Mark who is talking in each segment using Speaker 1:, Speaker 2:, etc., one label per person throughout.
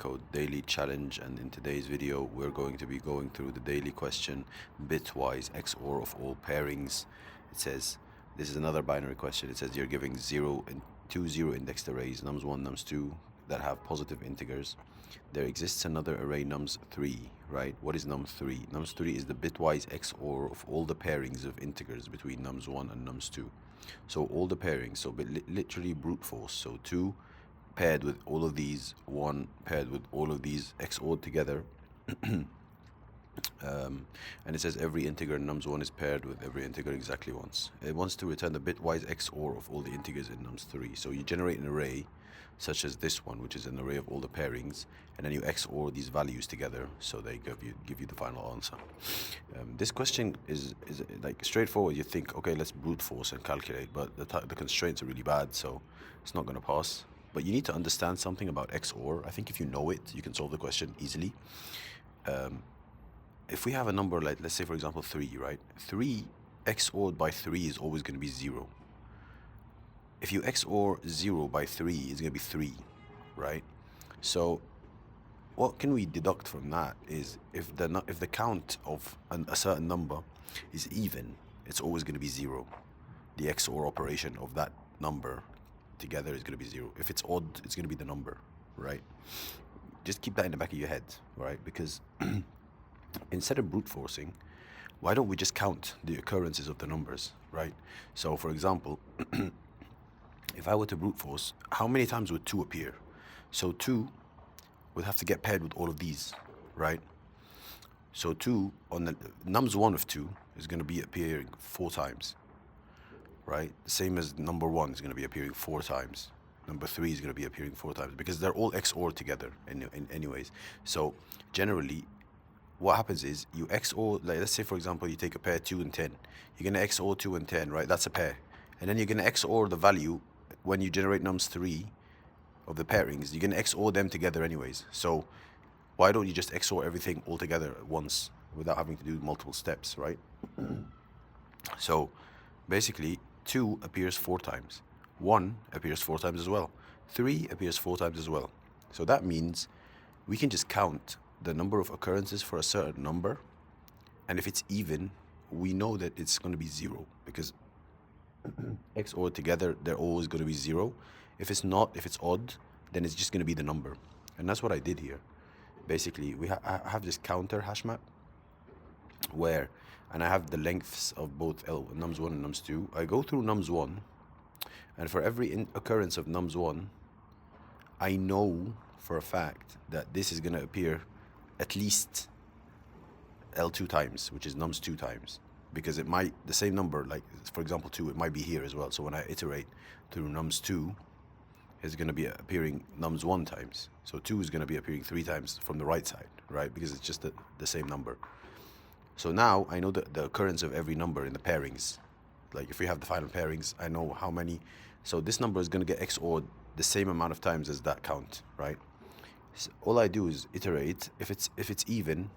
Speaker 1: Leetcode daily challenge, and in today's video we're going to be going through the daily question bitwise XOR of all pairings. It says this is another binary question. It says you're giving 0 and 2 0 indexed arrays nums1 nums2 that have positive integers. There exists another array nums3, right? What is nums3? Nums3 is the bitwise XOR of all the pairings of integers between nums1 and nums2. So all the pairings, so literally brute force. So 2 paired with all of these, 1 paired with all of these, XOR'd together. And it says every integer in nums1 is paired with every integer exactly once. It wants to return the bitwise XOR of all the integers in nums3. So you generate an array such as this one, which is an array of all the pairings, and then you XOR these values together, so they give you the final answer. This question is like straightforward. You think, okay, let's brute force and calculate, but the constraints are really bad, so it's not going to pass. But you need to understand something about XOR. I think if you know it, you can solve the question easily. If we have a number like, let's say for example 3, right? 3 XOR'd by 3 is always going to be 0. If you XOR 0 by 3, it's going to be 3, right? So what can we deduct from that is if the count of a certain number is even, it's always going to be 0. The XOR operation of that number together is going to be 0. If it's odd, it's going to be the number, right? Just keep that in the back of your head, right? Because instead of brute forcing, why don't we just count the occurrences of the numbers, right? So for example, if I were to brute force, how many times would 2 appear? So 2 would have to get paired with all of these, right? So 2 on the nums1 of 2 is going to be appearing 4 times, right? The same as number 1 is going to be appearing 4 times. Number 3 is going to be appearing 4 times because they're all XOR together anyways. So generally, what happens is you XOR, like let's say for example you take a pair 2 and 10. You're going to XOR 2 and 10, right? That's a pair. And then you're going to XOR the value when you generate nums3 of the pairings. You're going to XOR them together anyways. So why don't you just XOR everything all together at once without having to do multiple steps, right? So basically 2 appears 4 times. 1 appears 4 times as well. 3 appears 4 times as well. So that means we can just count the number of occurrences for a certain number, and if it's even, we know that it's going to be 0 because XOR together, they're always going to be 0. If it's not, if it's odd, then it's just going to be the number. And that's what I did here. Basically, I have this counter hash map where, and I have the lengths of both nums1 and nums2. I go through nums1, and for every occurrence of nums1, I know for a fact that this is going to appear at least L2 times, which is nums2 times. Because it might, the same number, like for example 2, it might be here as well. So when I iterate through nums2, it's going to be appearing nums1 times. So 2 is going to be appearing 3 times from the right side, right? Because it's just the same number. So now I know the occurrence of every number in the pairings. Like if we have the final pairings, I know how many. So this number is going to get XOR'd the same amount of times as that count, right? So all I do is iterate. If it's even,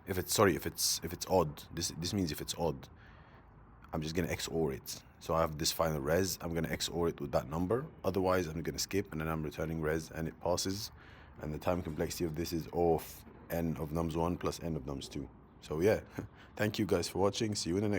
Speaker 1: if it's odd, this means if it's odd, I'm just gonna XOR it. So I have this final res, I'm gonna XOR it with that number. Otherwise I'm gonna skip, and then I'm returning res, and it passes. And the time complexity of this is O of n of nums1 plus n of nums2. So yeah, thank you guys for watching. See you in the next one.